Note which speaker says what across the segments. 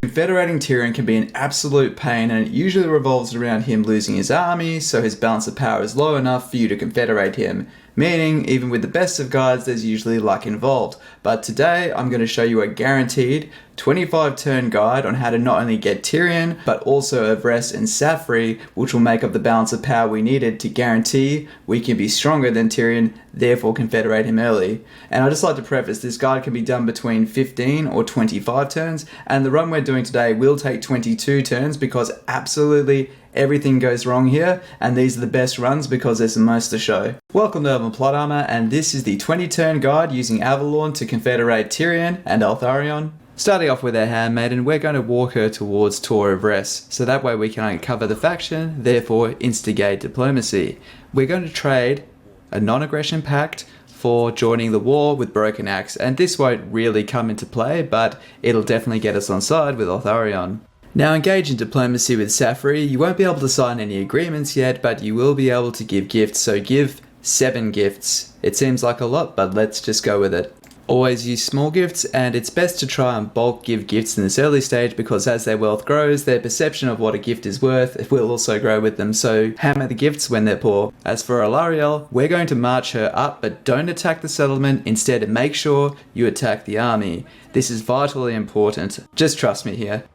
Speaker 1: Confederating Tyrion can be an absolute pain, and it usually revolves around him losing his army, so his balance of power is low enough for you to confederate him. Meaning, even with the best of guides, there's usually luck involved. But today, I'm going to show you a guaranteed 25 turn guide on how to not only get Tyrion, but also Yvresse and Saphery, which will make up the balance of power we needed to guarantee we can be stronger than Tyrion, therefore confederate him early. And I'd just like to preface, this guide can be done between 15 or 25 turns, and the run we're doing today will take 22 turns because absolutely everything goes wrong here, and these are the best runs because there's the most to show. Welcome to Urban Plot Armor, and this is the 20 turn guide using Avelorn to confederate Tyrion and Eltharion. Starting off with our Handmaiden, we're going to walk her towards Tor Yvresse, so that way we can uncover the faction, therefore instigate diplomacy. We're going to trade a non-aggression pact for joining the war with Broken Axe, and this won't really come into play, but it'll definitely get us on side with Eltharion. Now, engage in diplomacy with Saphery. You won't be able to sign any agreements yet, but you will be able to give gifts, so give 7 gifts. It seems like a lot, but let's just go with it. Always use small gifts, and it's best to try and bulk give gifts in this early stage because as their wealth grows, their perception of what a gift is worth will also grow with them, so hammer the gifts when they're poor. As for Alarielle, we're going to march her up, but don't attack the settlement, instead make sure you attack the army. This is vitally important, just trust me here.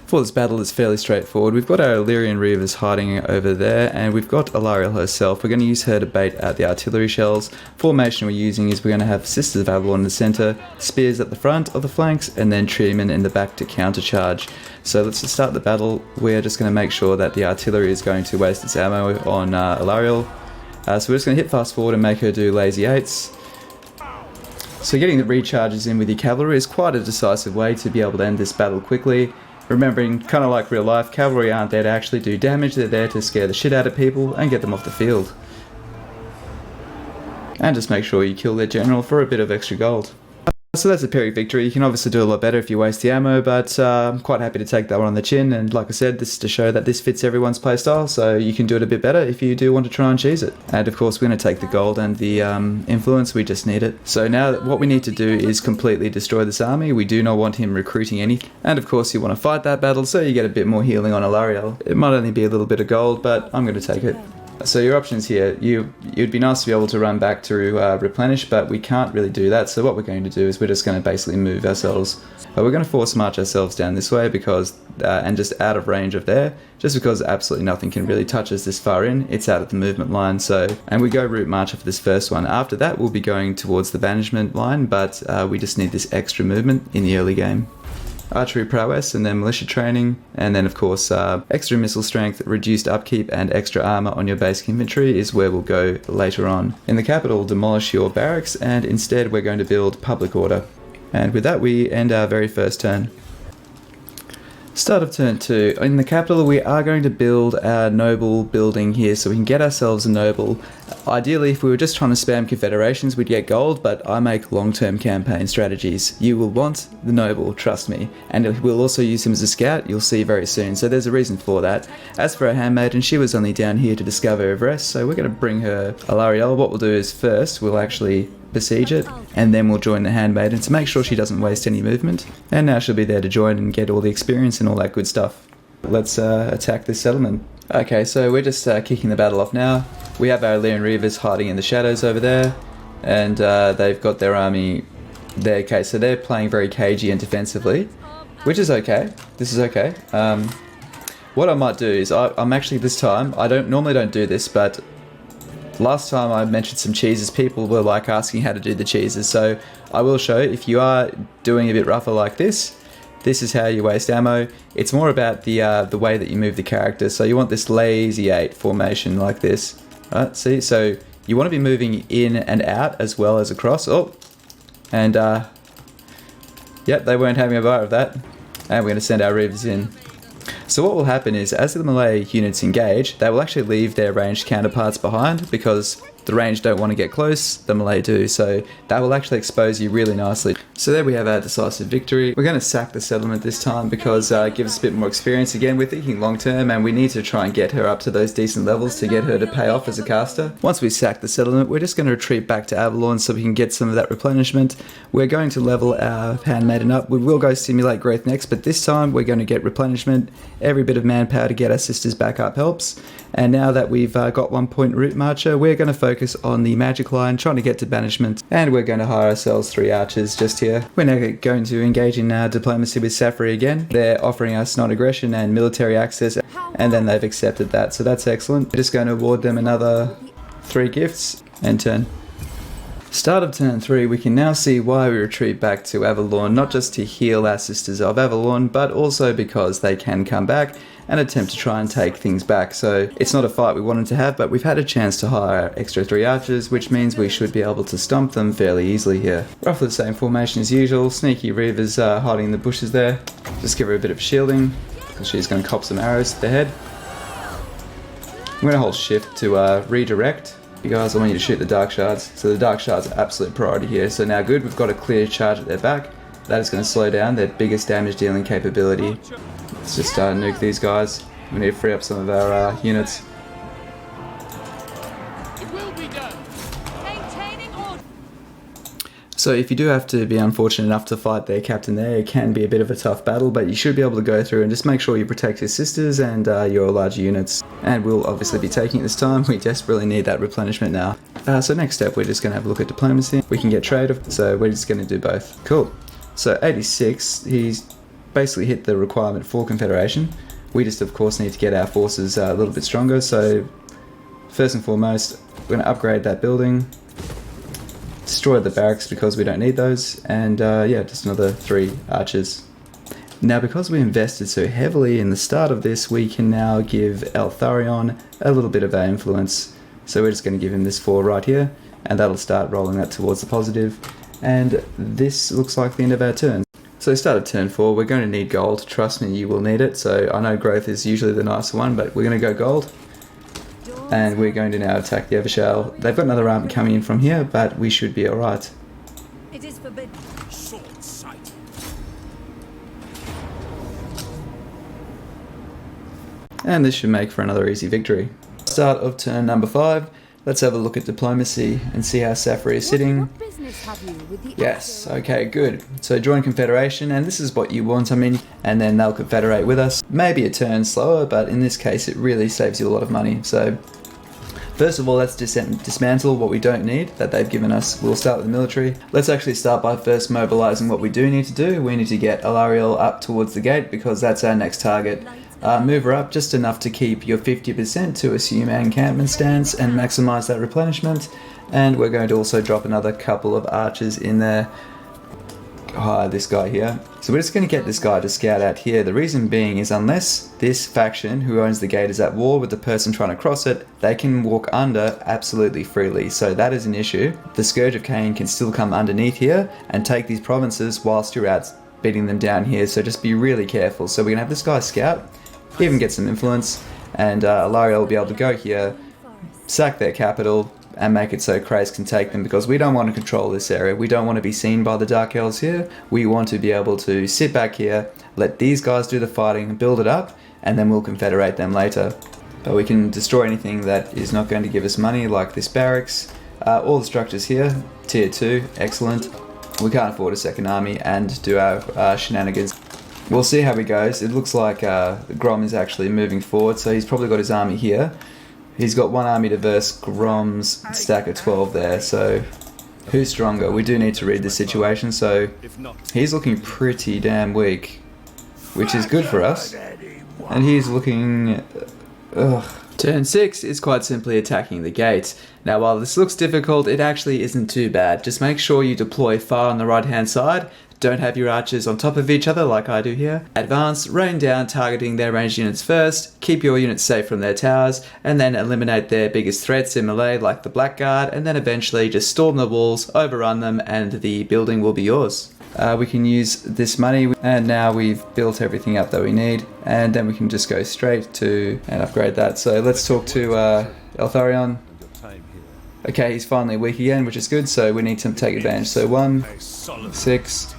Speaker 1: For this battle is fairly straightforward. We've got our Illyrian Reavers hiding over there, and we've got Alarielle herself. We're going to use her to bait out the artillery shells. Formation we're using is we're going to have Sisters of Avelorn in the centre, spears at the front of the flanks, and then Treaties in the back to countercharge. So let's just start the battle. We're just going to make sure that the artillery is going to waste its ammo on Alarielle. So we're just going to hit fast forward and make her do lazy 8s. So getting the recharges in with your cavalry is quite a decisive way to be able to end this battle quickly. Remembering, kind of like real life, cavalry aren't there to actually do damage, they're there to scare the shit out of people and get them off the field. And just make sure you kill their general for a bit of extra gold. So that's a Pyrrhic victory. You can obviously do a lot better if you waste the ammo, but I'm quite happy to take that one on the chin, and like I said, this is to show that this fits everyone's playstyle, so you can do it a bit better if you do want to try and cheese it. And of course we're going to take the gold and the influence, we just need it. So now what we need to do is completely destroy this army. We do not want him recruiting anything. And of course you want to fight that battle so you get a bit more healing on Alarielle. It might only be a little bit of gold, but I'm going to take it. So your options here, it'd be nice to be able to run back to replenish, but we can't really do that. So what we're going to do is we're just going to basically move ourselves. We're going to force march ourselves down this way because, and just out of range of there, just because absolutely nothing can really touch us this far in. It's out of the movement line. So, and we go route march for this first one. After that, we'll be going towards the banishment line, but we just need this extra movement in the early game. Archery prowess, and then militia training, and then of course extra missile strength, reduced upkeep, and extra armor on your basic infantry is where we'll go later on. In the capital, demolish your barracks, and instead we're going to build public order. And with that we end our very first turn. Start of turn 2. In the capital we are going to build our noble building here so we can get ourselves a noble. Ideally if we were just trying to spam confederations we'd get gold, but I make long-term campaign strategies. You will want the noble, trust me, and we'll also use him as a scout, you'll see very soon, so there's a reason for that. As for our Handmaiden, she was only down here to discover Yvresse, so we're going to bring her Alarielle. What we'll do is first we'll actually besiege it, and then we'll join the Handmaiden to make sure she doesn't waste any movement. And now she'll be there to join and get all the experience and all that good stuff. Let's attack this settlement. Okay, so we're just kicking the battle off now. We have our Illyrian Reavers hiding in the shadows over there, and they've got their army there. Okay, so they're playing very cagey and defensively, which is okay. This is okay. What I might do is I'm actually this time, I normally don't do this, but last time I mentioned some cheeses, people were like asking how to do the cheeses, so I will show you. If you are doing a bit rougher like this is how you waste ammo. It's more about the way that you move the character, so you want this lazy 8 formation like this. Right, see, so you want to be moving in and out as well as across. Oh, and yep, they weren't having a bite of that, and we're going to send our Reavers in. So what will happen is, as the melee units engage, they will actually leave their ranged counterparts behind because The range don't want to get close, the melee do, so that will actually expose you really nicely. So there we have our decisive victory. We're going to sack the settlement this time because it gives us a bit more experience. Again, we're thinking long term and we need to try and get her up to those decent levels to get her to pay off as a caster. Once we sack the settlement, we're just going to retreat back to Avelorn so we can get some of that replenishment. We're going to level our Handmaiden up. We will go simulate growth next, but this time we're going to get replenishment. Every bit of manpower to get our sisters back up helps. And now that we've got 1 point route marcher, we're going to focus on the magic line, trying to get to banishment, and we're going to hire ourselves 3 archers just here. We're now going to engage in diplomacy with Saphery again. They're offering us non-aggression and military access, and then they've accepted that, so that's excellent. We're just going to award them another 3 gifts and turn. Start of turn 3, we can now see why we retreat back to Avelorn, not just to heal our sisters of Avelorn, but also because they can come back and attempt to try and take things back. So it's not a fight we wanted to have, but we've had a chance to hire extra 3 archers, which means we should be able to stomp them fairly easily here. Roughly the same formation as usual. Sneaky Reaver's hiding in the bushes there. Just give her a bit of shielding, because she's going to cop some arrows to the head. I'm going to hold shift to redirect. You guys, I want you to shoot the Dark Shards. So the Dark Shards are absolute priority here. So now good, we've got a clear charge at their back. That is going to slow down their biggest damage dealing capability. Let's just nuke these guys. We need to free up some of our units.
Speaker 2: It will be done. Maintaining order.
Speaker 1: So if you do have to be unfortunate enough to fight their captain there, it can be a bit of a tough battle, but you should be able to go through and just make sure you protect your sisters and your larger units. And we'll obviously be taking it this time. We desperately need that replenishment now. So next step, we're just going to have a look at diplomacy. We can get trade, so we're just going to do both. Cool. So 86, he's basically hit the requirement for Confederation. We just of course need to get our forces a little bit stronger, so first and foremost we're going to upgrade that building, destroy the barracks because we don't need those, and yeah, just another 3 archers. Now because we invested so heavily in the start of this, we can now give Eltharion a little bit of our influence, so we're just going to give him this 4 right here, and that'll start rolling that towards the positive, and this looks like the end of our turn. So start of turn 4, we're going to need gold. Trust me, you will need it. So I know growth is usually the nicer one, but we're going to go gold. And we're going to now attack the Evershale. They've got another army coming in from here, but we should be alright.
Speaker 2: It is forbidden. Short sight.
Speaker 1: And this should make for another easy victory. Start of turn number 5. Let's have a look at diplomacy and see how Saphery is sitting. Yes, okay, good. So join Confederation, and this is what you want, and then they'll confederate with us. Maybe a turn slower, but in this case it really saves you a lot of money. So first of all, let's dismantle what we don't need that they've given us. We'll start with the military. Let's actually start by first mobilizing what we do need to do. We need to get Alarielle up towards the gate because that's our next target. Move her up just enough to keep your 50% to assume our encampment stance and maximize that replenishment. And we're going to also drop another couple of archers in there. Hire this guy here. So we're just going to get this guy to scout out here. The reason being is unless this faction who owns the gate is at war with the person trying to cross it, they can walk under absolutely freely. So that is an issue. The Scourge of Khaine can still come underneath here and take these provinces whilst you're out beating them down here. So just be really careful. So we're going to have this guy scout, even get some influence, and Alarielle will be able to go here, sack their capital, and make it so Krays can take them, because we don't want to control this area. We don't want to be seen by the Dark Elves here. We want to be able to sit back here, let these guys do the fighting, build it up, and then we'll confederate them later. But we can destroy anything that is not going to give us money, like this barracks. All the structures here, tier 2, excellent. We can't afford a second army and do our shenanigans. We'll see how he goes. It looks like Grom is actually moving forward, so he's probably got his army here. He's got 1 army to verse Grom's stack of 12 there, so who's stronger? We do need to read the situation, so he's looking pretty damn weak, which is good for us. And he's looking... Turn 6 is quite simply attacking the gate. Now while this looks difficult, it actually isn't too bad. Just make sure you deploy far on the right hand side. Don't have your archers on top of each other like I do here. Advance, rain down, targeting their ranged units first, keep your units safe from their towers, and then eliminate their biggest threats in melee like the Blackguard, and then eventually just storm the walls, overrun them, and the building will be yours. We can use this money, and now we've built everything up that we need, and then we can just go straight to and upgrade that. So let's talk to Eltharion. Okay, he's finally weak again, which is good, so we need to take advantage. So 1, 6.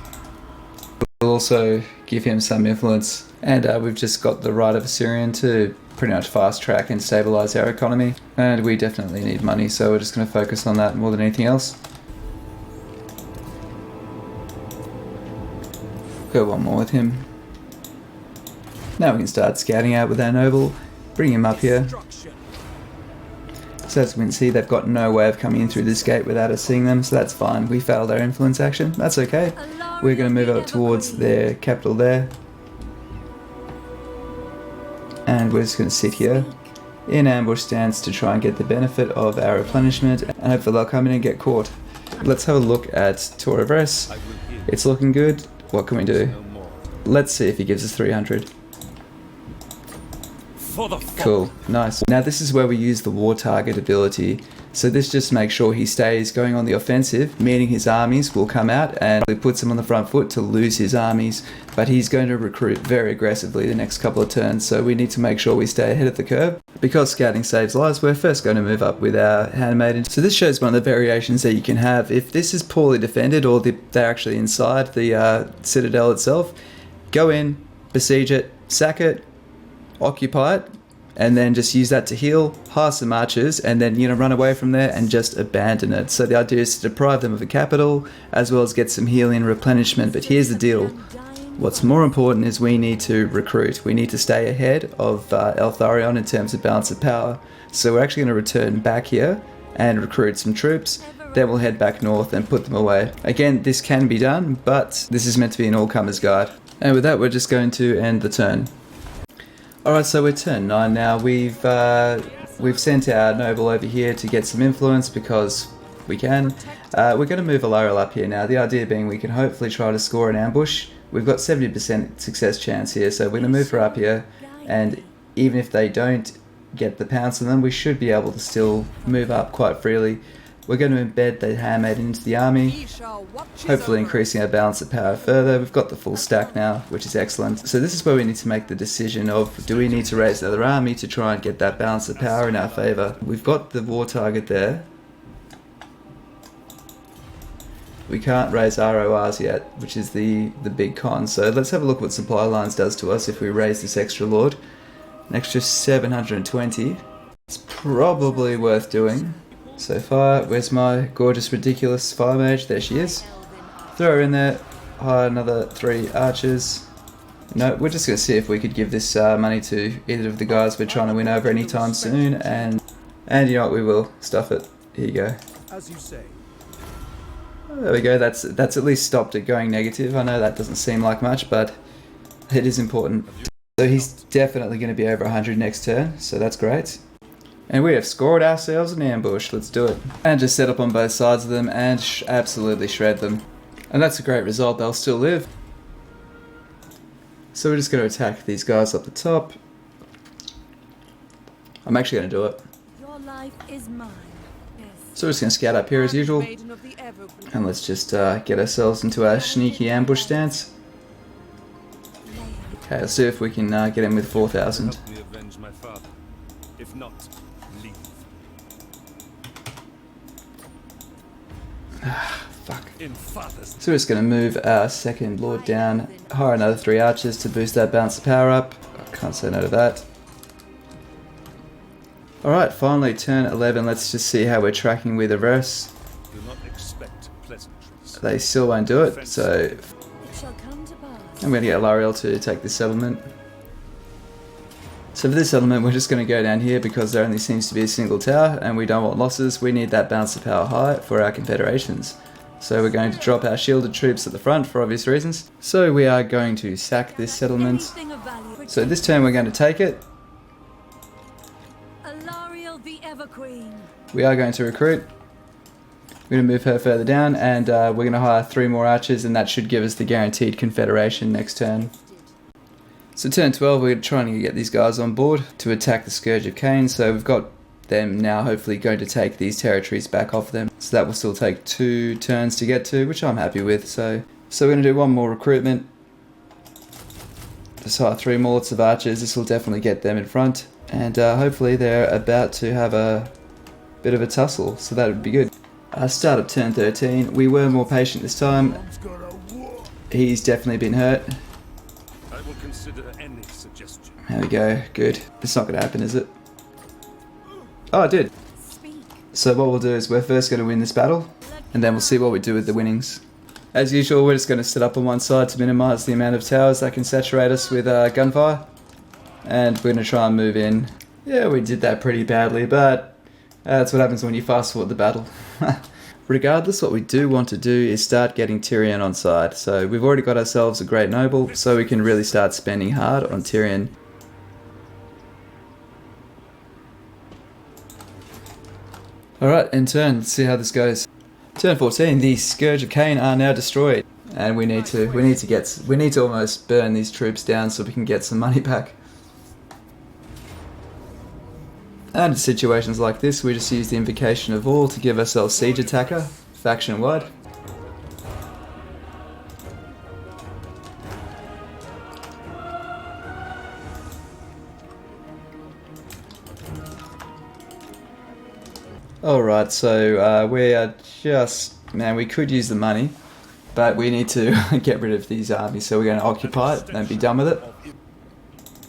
Speaker 1: We'll also give him some influence. And we've just got the right of Assyrian to pretty much fast track and stabilize our economy. And we definitely need money, so we're just going to focus on that more than anything else. Go one more with him. Now we can start scouting out with our noble, bring him up here. So as we can see, they've got no way of coming in through this gate without us seeing them, so that's fine. We failed our influence action, that's okay. We're going to move up towards their capital there. And we're just going to sit here in ambush stance to try and get the benefit of our replenishment, and hopefully they'll come in and get caught. Let's have a look at Yvresse. It's looking good. What can we do? Let's see if he gives us 300. Cool, nice. Now this is where we use the war target ability. So this just makes sure he stays going on the offensive, meaning his armies will come out, and it puts him on the front foot to lose his armies. But he's going to recruit very aggressively the next couple of turns, so we need to make sure we stay ahead of the curve. Because scouting saves lives, we're first going to move up with our Handmaiden. So this shows one of the variations that you can have. If this is poorly defended, or they're actually inside the citadel itself, go in, besiege it, sack it, occupy it, and then just use that to heal, hire some archers, and then, you know, run away from there and just abandon it. So the idea is to deprive them of a capital, as well as get some healing and replenishment. But here's the deal. What's more important is we need to recruit. We need to stay ahead of Eltharion in terms of balance of power. So we're actually going to return back here and recruit some troops. Then we'll head back north and put them away. Again, this can be done, but this is meant to be an all-comers guide. And with that, we're just going to end the turn. Alright, so we're turn 9 now. We've sent our noble over here to get some influence because we can. We're going to move Alarielle up here now. The idea being we can hopefully try to score an ambush. We've got 70% success chance here, so we're going to move her up here. And even if they don't get the pounce on them, we should be able to still move up quite freely. We're going to embed the Handmaiden into the army, hopefully increasing our balance of power further. We've got the full stack now, which is excellent. So this is where we need to make the decision of, do we need to raise another army to try and get that balance of power in our favour? We've got the war target there. We can't raise RORs yet, which is the big con. So let's have a look what supply lines does to us if we raise this extra lord. An extra 720. It's probably worth doing. So fire, where's my gorgeous, ridiculous fire mage? There she is. Throw her in there, hire another 3 archers. No, we're just going to see if we could give this money to either of the guys we're trying to win over anytime soon, and you know what, we will. Stuff it. Here you go.
Speaker 3: As you say.
Speaker 1: There we go, that's at least stopped it going negative. I know that doesn't seem like much, but it is important. So he's definitely going to be over 100 next turn, so that's great. And we have scored ourselves an ambush. Let's do it. And just set up on both sides of them and absolutely shred them. And that's a great result. They'll still live. So we're just going to attack these guys up the top. I'm actually going to do it.
Speaker 2: Your life is mine. Yes.
Speaker 1: So we're just going to scout up here as usual. And let's just get ourselves into our sneaky ambush stance. Okay, let's see if we can get him with 4,000.
Speaker 3: Help me avenge my father. If not, leave.
Speaker 1: Fuck.
Speaker 3: So
Speaker 1: we're just going to move our second lord down, hire another 3 archers to boost that balance of power up. I can't say no to that. Alright, finally turn 11. Let's just see how we're tracking with Yvresse.
Speaker 3: Do not expect pleasantries.
Speaker 1: They still won't do it, so I'm going to get Alarielle to take this settlement. So for this settlement, we're just going to go down here because there only seems to be a single tower and we don't want losses. We need that balance of power high for our confederations. So we're going to drop our shielded troops at the front for obvious reasons. So we are going to sack this settlement. So this turn we're going to take it.
Speaker 2: Alarielle the Everqueen.
Speaker 1: We are going to recruit. We're going to move her further down, and we're going to hire 3 more archers, and that should give us the guaranteed confederation next turn. So turn 12, we're trying to get these guys on board to attack the Scourge of Khaine. So we've got them now hopefully going to take these territories back off them. So that will still take 2 turns to get to, which I'm happy with. So we're going to do 1 more recruitment. Just hire 3 more lots of archers. This will definitely get them in front. And hopefully they're about to have a bit of a tussle, so that would be good. Start of turn 13. We were more patient this time. He's definitely been hurt.
Speaker 3: I will consider any suggestion.
Speaker 1: There we go, good. It's not going to happen, is it? Oh, it did.
Speaker 2: Speak.
Speaker 1: So what we'll do is we're first going to win this battle, and then we'll see what we do with the winnings. As usual, we're just going to sit up on one side to minimise the amount of towers that can saturate us with gunfire. And we're going to try and move in. Yeah, we did that pretty badly, but that's what happens when you fast forward the battle. Regardless, what we do want to do is start getting Tyrion on side. So we've already got ourselves a great noble, so we can really start spending hard on Tyrion. Alright, in turn, let's see how this goes. Turn 14, the Scourge of Khaine are now destroyed. And we need to almost burn these troops down so we can get some money back. And in situations like this, we just use the Invocation of All to give ourselves Siege Attacker, faction wide. Alright, so we are just... Man, we could use the money, but we need to get rid of these armies, so we're going to occupy it and be done with it.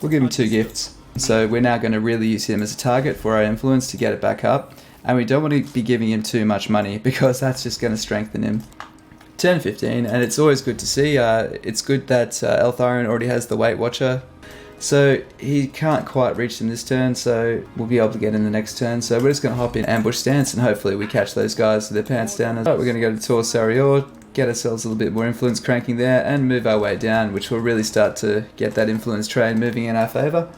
Speaker 1: We'll give him 2 gifts. So we're now going to really use him as a target for our influence to get it back up. And we don't want to be giving him too much money because that's just going to strengthen him. Turn 15, and it's always good to see. It's good that Eltharion already has the Weight Watcher. So he can't quite reach them this turn, so we'll be able to get in the next turn. So we're just going to hop in ambush stance and hopefully we catch those guys with their pants down. We're going to go to Alarielle, get ourselves a little bit more influence cranking there and move our way down, which will really start to get that influence train moving in our favour.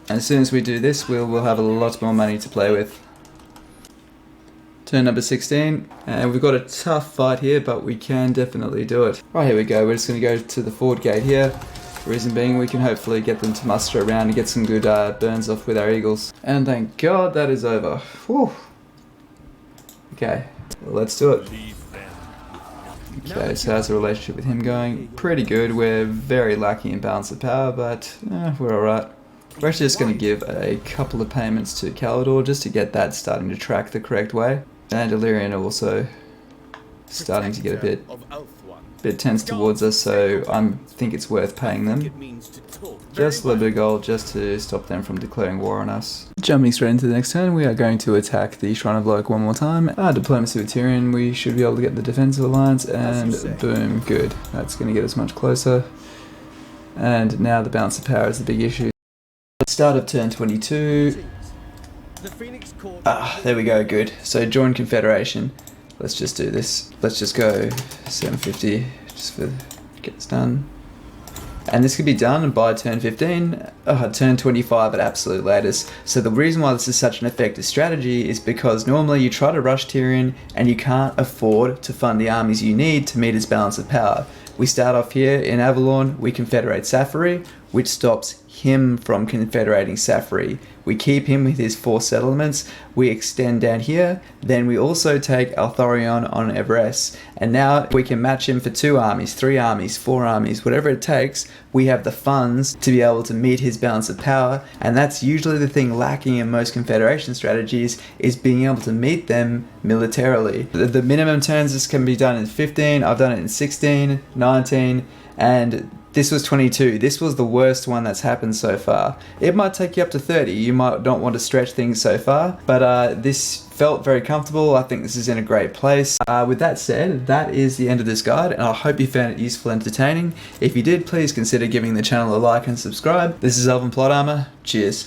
Speaker 1: And as soon as we do this, we'll have a lot more money to play with. Turn number 16, and we've got a tough fight here, but we can definitely do it. Right, here we go. We're just going to go to the forward gate here. Reason being, we can hopefully get them to muster around and get some good burns off with our eagles. And thank God that is over. Whew. Okay, well, let's do it. Okay, so how's the relationship with him going? Pretty good. We're very lacking in balance of power, but we're alright. We're actually just going to give a couple of payments to Calador just to get that starting to track the correct way. And Illyrian are also starting to get a bit tense towards us, so I think it's worth paying them. Just a little bit of gold just to stop them from declaring war on us. Jumping straight into the next turn, we are going to attack the Shrine of Loak one more time. Diplomacy with Tyrion, we should be able to get the defensive alliance, and boom, good. That's going to get us much closer. And now the balance of power is the big issue. Start of turn 22. There we go, good. So join Confederation. Let's just do this. Let's just go 750 just for get this done. And this could be done by turn 15, turn 25 at absolute latest. So the reason why this is such an effective strategy is because normally you try to rush Tyrion and you can't afford to fund the armies you need to meet his balance of power. We start off here in Avelorn, we confederate Saphery, which stops him from confederating Saphery. We keep him with his 4 settlements, we extend down here, then we also take Eltharion on Yvresse, and now we can match him for 2 armies, 3 armies, 4 armies, whatever it takes. We have the funds to be able to meet his balance of power, and that's usually the thing lacking in most confederation strategies, is being able to meet them militarily. The minimum turns this can be done in 15, I've done it in 16, 19, and this was 22. This was the worst one that's happened so far. It might take you up to 30. You might not want to stretch things so far, but this felt very comfortable. I think this is in a great place. With that said, that is the end of this guide, and I hope you found it useful and entertaining. If you did, please consider giving the channel a like and subscribe. This is Elven Plot Armor. Cheers.